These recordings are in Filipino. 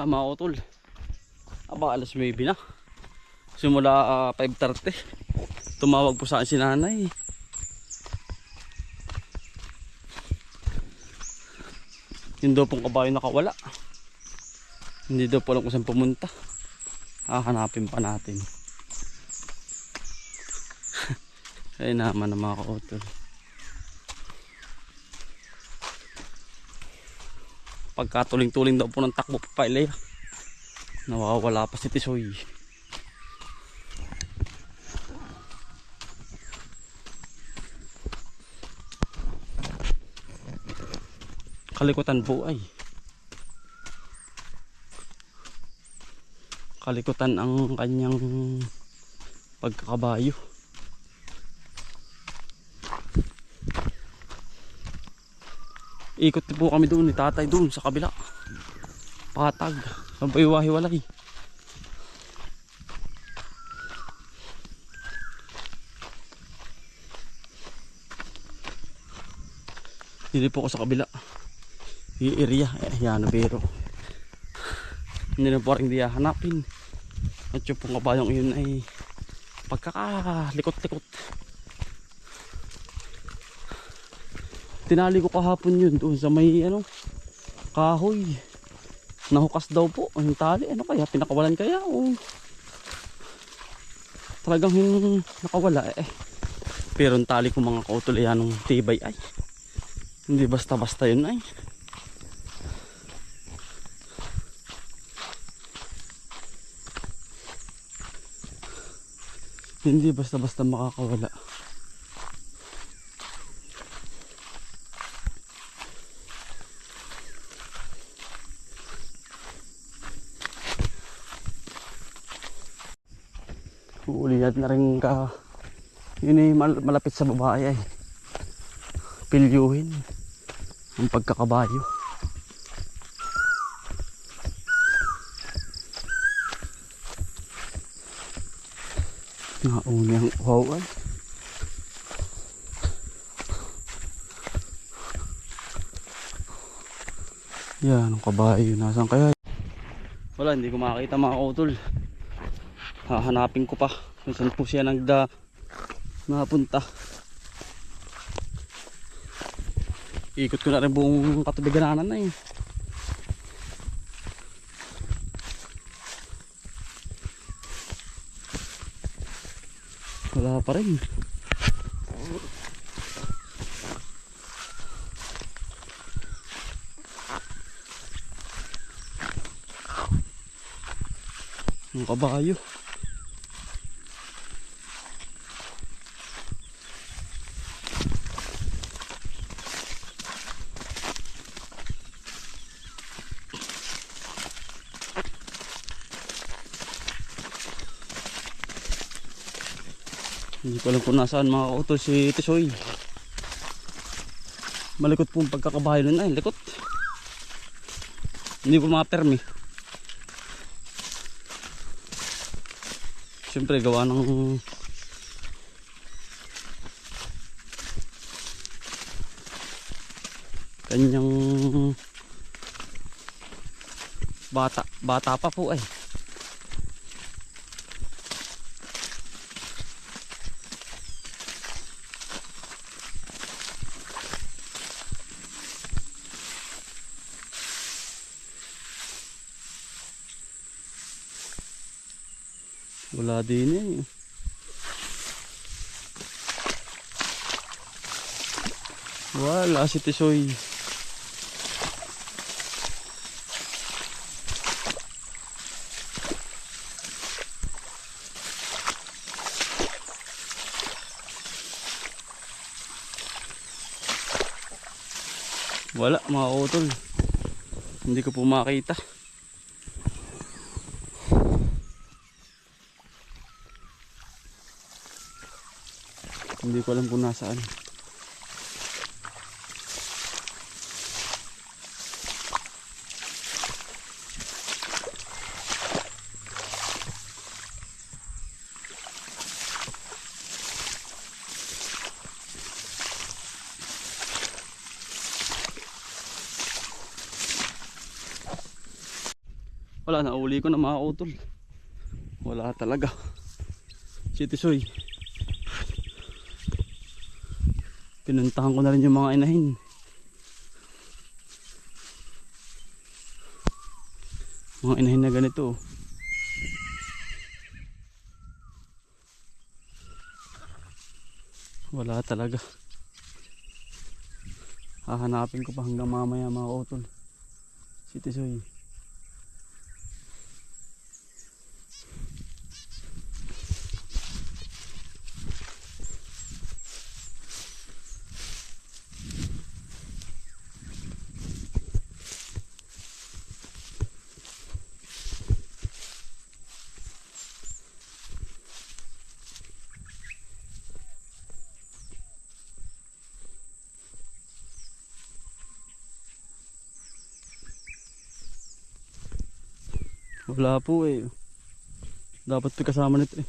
Mga utol, aba alas 9 na. Simula 5:30. Tumawag po sa akin si nanay. Yung daw pong kabayo nakawala. Hindi daw po alam kung saan pumunta. Hahanapin pa natin. Ay naman ang mga kautol. Pagkatuling-tuling daw po ng takbo pa Ilaya, nawawala pa si Tisoy. Kalikutan po ay kalikutan ang kanyang pagkakabayo. Ikot po kami doon ni tatay doon sa kabila. Patag. Sabay wahiwalay. Hindi po ako sa kabila. Yung area. Yan na biro. Hindi na po rin hindi hanapin. At yung pong kabayong yun ay pagkakalikot-likot. Tinali ko kahapon yun doon sa may kahoy. Nahukas daw po yung tali. Ano kaya? Pinakawalan kaya? O talagang nakawala Pero yung tali ko mga kautol yan ng tibay ay. Hindi basta-basta yun ay. Hindi basta-basta makakawala. Uliad na rin ka. Yun ay malapit sa babae ay. Pilyuhin ang pagkakabayo. Nauni ang uhawan. Yan ang kabayo. Nasaan kaya? Wala, hindi ko makakita mga kautol. Hahanapin ko pa kung saan po siya napunta. Ikot ko na rin buong katubigananan na eh. Wala pa rin. Ang kabayo. Hindi ko alam kung nasaan mga kautol si Tisoy. Malikot po ang pagkakabayo nun ay likot. Hindi po mapermi. Siyempre gawa ng kanyang bata pa po ay. Wala din eh. Wala si Tisoy. Wala mga utol. Hindi ko po makita. Hindi ko alam kung nasaan. Wala, nauli ko na mga utol. Wala talaga. Si Tisoy. Pinuntahan ko na rin yung mga inahin. Mga inahin na ganito. Wala talaga. Hahanapin ko pa hanggang mamaya mga utol. Si Tisoy. Wala po eh. Dapat po kasama nito eh.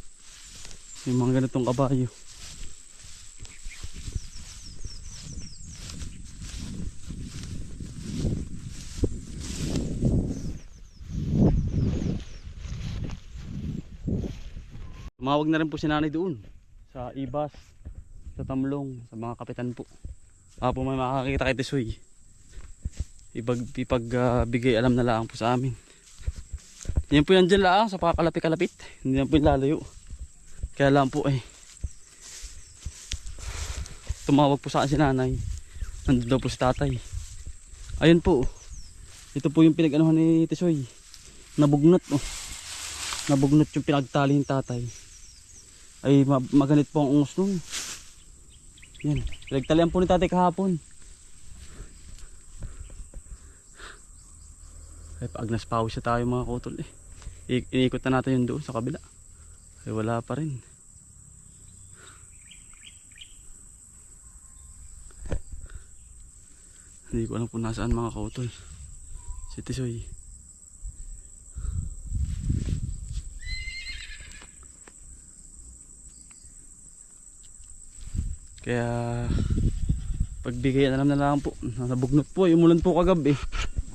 Yung mga ganitong kabayo. Tumawag na rin po si nanay doon. Sa Ibas. Sa Tamlong. Sa mga kapitan po. Baka po may makakakita kay Tisoy. Ipagbigay alam na lang po sa amin. Yan po yan dyan lang sa pakakalapit-kalapit. Hindi na po yung lalayo. Kaya lang po eh. Tumawag po sa akin si nanay. Nandun daw po si tatay. Ayun po. Ito po yung pinag-anuhan ni Tisoy. Nabugnot oh. Nabugnot yung pinagtali ng tatay. Ay maganit po ang ungos nun. Yan. Pinagtalian po ni tatay kahapon. Ay pag naspawis na tayo mga kutol eh. Iniikot na natin yun doon sa kabila. Ay wala pa rin. Hindi ko alam kung nasaan mga kutol. Si Tisoy. Kaya pagbigay alam na lang po. Nabugnot po. Umulan po kagabi.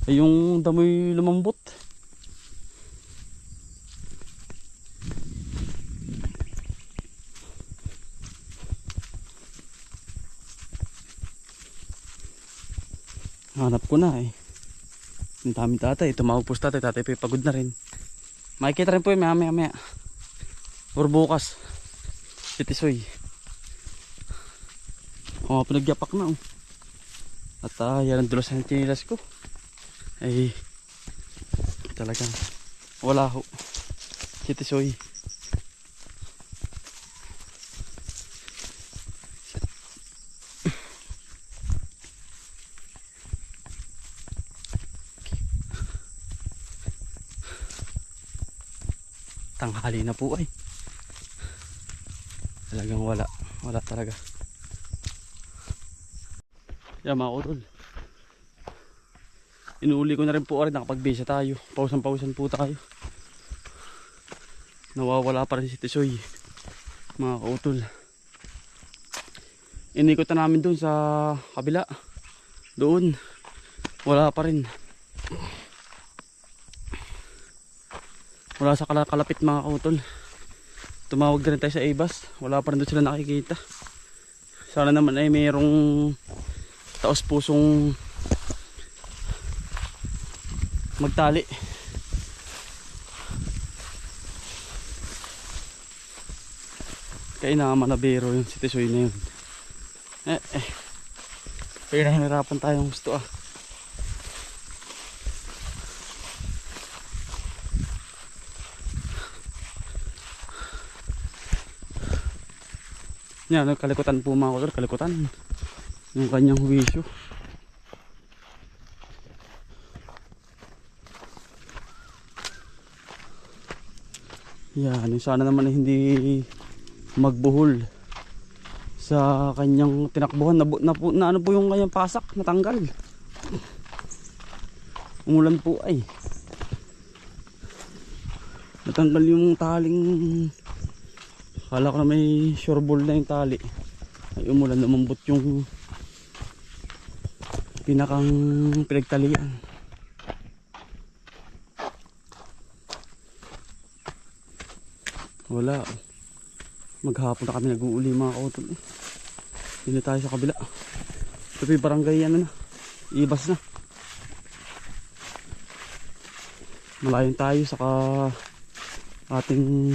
Ay yung damoy lumambot. Hanap ko na eh. Ang daming tatay. Tumawag po sa tatay. Tatay po pagod na rin. Makikita rin po yung maya. Or bukas. Si Tisoy. Oh, pinagyapak na oh. At yan ang dulas ng chinilas ko. Ay talagang wala ho. Si Tisoy. Tanghali na po ay. Talagang wala talaga. Yan mga utol. Inuuli ko na rin po rin, nakapagbisa tayo. Pausan po tayo. Nawawala pa rin si Tisoy. Mga kautol. Inikot na namin doon sa kabila. Doon. Wala pa rin. Wala sa kalapit mga kautol. Tumawag na rin tayo sa Ibas. Wala pa rin doon sila nakikita. Sana naman ay mayroong taos pusong magtali. Kaya namanabero yung si Tisoy na yun. Kaya nahihirapan tayong gusto ah. Yan, kalikutan po mga kulor, kalikutan. Yung kanyang wisyo. Yan, sana naman hindi magbuhol sa kanyang tinakbuhan. Na ano po yung kanyang pasak, natanggal. Umulan po ay. Natanggal yung taling. Akala ko na may sureball na yung tali. Ay umulan, lumambot yung pinakang pinagtalian. Wala. Maghapon na kami nag-uuli mga kautol eh. Hindi tayo sa kabila. Ito yung barangay ano na. Ibas na. Malayon tayo saka ating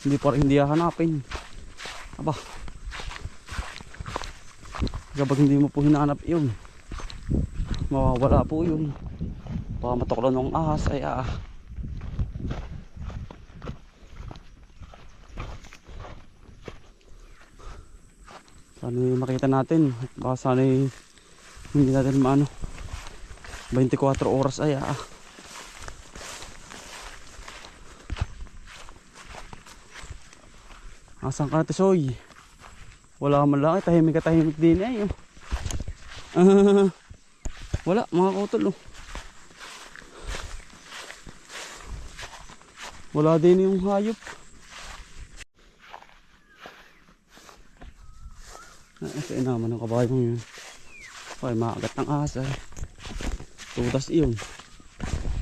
hindi pa rin hindi hahanapin. Aba. Kapag hindi mo po hinahanap yun, mawawala po yun. Baka matuklan ng ahas ay sana makita natin. Baka sana hindi natin maano 24 oras ay asan ka na Tisoy? Wala man lang tahimik din eh wala mga kautol wala din yung hayop. Sa naman ng kabayong yun. Okay, maagat ng ahas ay. Tutas iyon.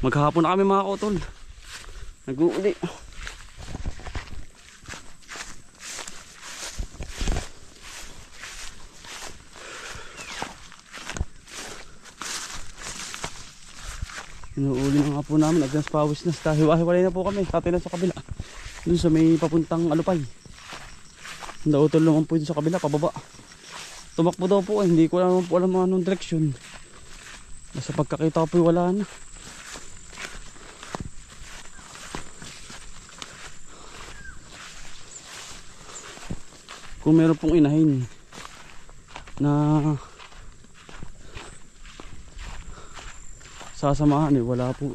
Maghapon na kami mga kautol. Nag-uuli. Inuuli na nga po namin. Agnas pawis na. Hiwa-hiwalay na po kami. Kati na sa kabila. Dun sa may papuntang alupay. Nautol naman po dun sa kabila. Pababa. Tumakbo daw po hindi ko naman po alam anong direksyon. Basta pagkakita ko po wala na. Kung meron pong inahin na sasamahan wala po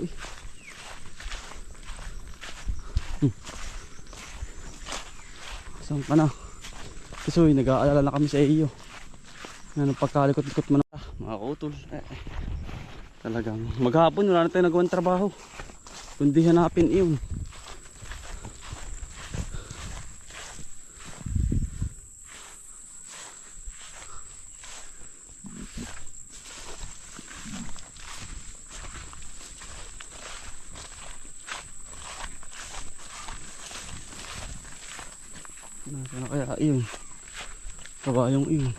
Saan ka na? Tisoy, nag-aalala na kami sa iyo. Ano pagkalikot-likot mo na mga kautol talagang maghapon wala na tayo nagawang trabaho kundi hanapin iyon. Nasaan na kaya iyon kabayong iyon.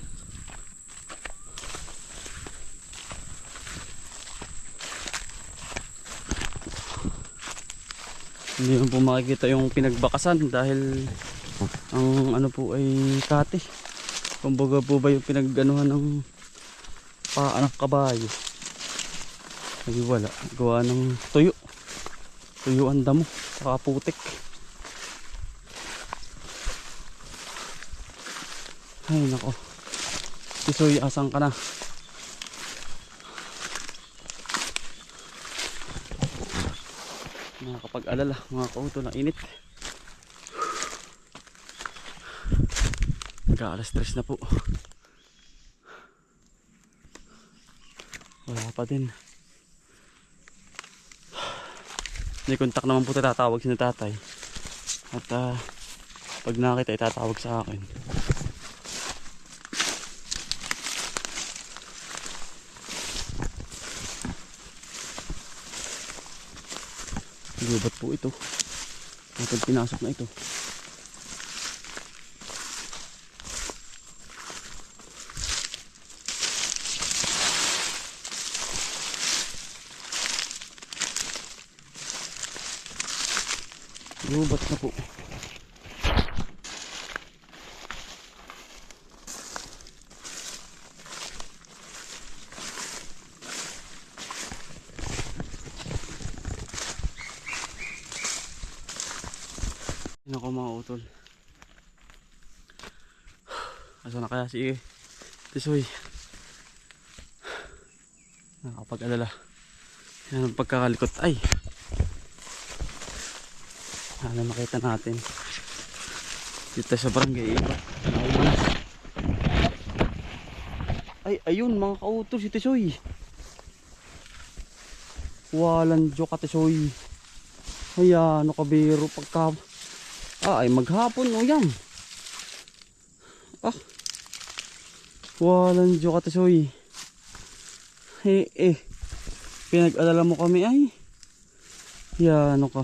Hindi mo po makikita yung pinagbakasan dahil ang ano po ay kati. Kumbaga po ba yung pinagganuhan ng paa ng kabayo. Hindi wala. Gawa ng tuyo. Tuyo ang damo. Saka putik. Ay nako. Tisoy, asan ka na? Nakakapag-alala mga kautol na init. Mag-aalas 3 na po. Wala pa din. May kontak naman po tatawag si tatay. At pag nakita itatawag sa akin. Lubat po ito. Kapag pinasok na ito. Lubat na po. Ako mga utol. Asa na kaya si Tisoy? Nakapag-alala. Yan ang pagkakalikot. Ay! Sana makita natin. Dito sa barangay iba. Ay, ayun mga kautol si Tisoy. Walang joke ka Tisoy. Ayan, ano kabiro pagka... ay maghapon o yan. Walang joke ka Tisoy. Pinag-alala mo kami ay. Yan, ano ka.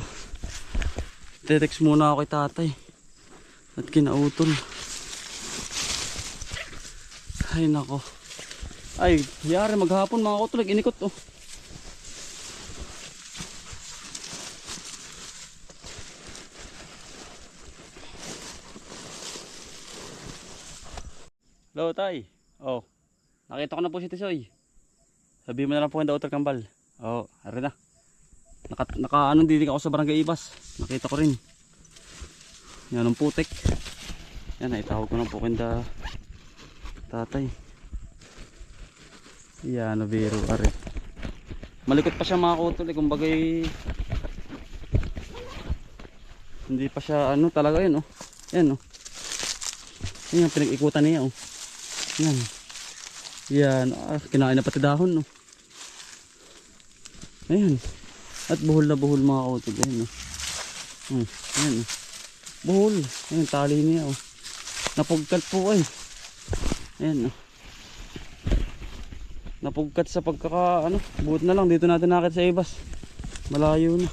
Tetext muna ako kay tatay. At kinautol. Ay, nako. Ay, yari maghapon mga kautol. Inikot, oh. Hello, tay. Oh, nakita ko na po si Tisoy. Sabi mo na lang po yung daughter kambal. Oh, hari na. Naka anong didig ako sa barangay Ibas. Nakita ko rin. Yan ang putik. Yan, naitawag ko na po kanda tatay. Yan, nabiro, ari. Malikot pa siya mga kautol eh. Kumbaga hindi pa siya ano talaga yun, oh. Yan, oh. Yan yung pinag-ikutan niya, oh. Yan. Yan. Kinain na pati dahon, no. Ayan. At buhol na buhol mga kautol. Ayan, no. Ayan, no. Buhol. Ayan, tali niya, oh. Napugkat po, ay. Ayan, no. Napugkat sa pagkaka, ano. Buot na lang. Dito natin nakit sa Ibas. Malayo na.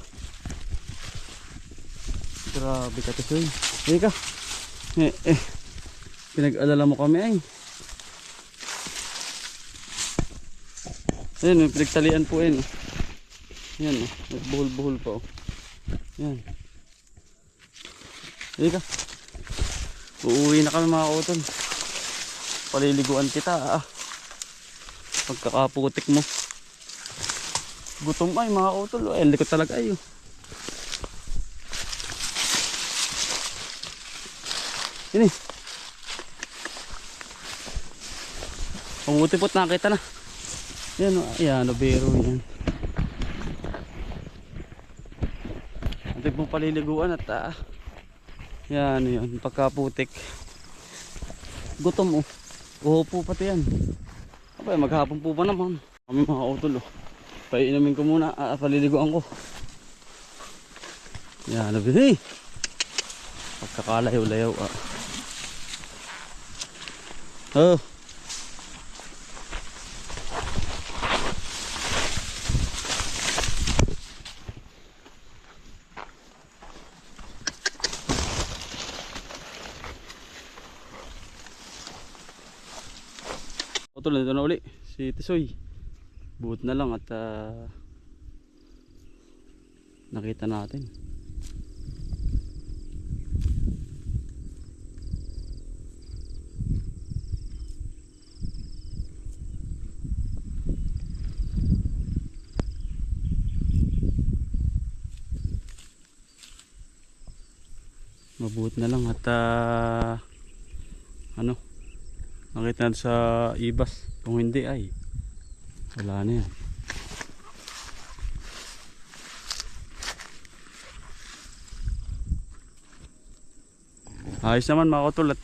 Grabe ka, Tisoy. Hey ka. Pinag-alala mo kami, ay. Ayan, may pinagtalian po yun. Ayan, nagbuhol-buhol pa, oh. Ayan. Sige ka. Uuwi na kami mga kautol. Paliliguan kita, ah. Pagkakaputik mo. Gutom ay mga kautol. Ay, likot talaga ay, oh. Yun eh. Pangutipot nakita na. Yan, ayan, nabiro yan. Ating pong paliliguan at yan, yun, pagkaputik. Gutom, oh. Uho pati yan. Abay, maghapon po pa naman. Kami mga utol, oh. Painumin ko muna, paliliguan ko. Yan, nabiro. Pagkakalayaw-layaw, ah. Oh. Utol, nandito na uli si Tisoy. Buot na lang at nakita natin. Mabuot na lang at ano, nakita natin sa Ibas. Kung hindi ay wala na yan. Ayos naman mga kautol at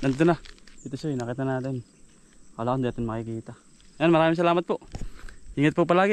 nandito na. Ito siya, nakita natin. Kala ko hindi natin makikita. Yan, maraming salamat po. Ingat po palagi.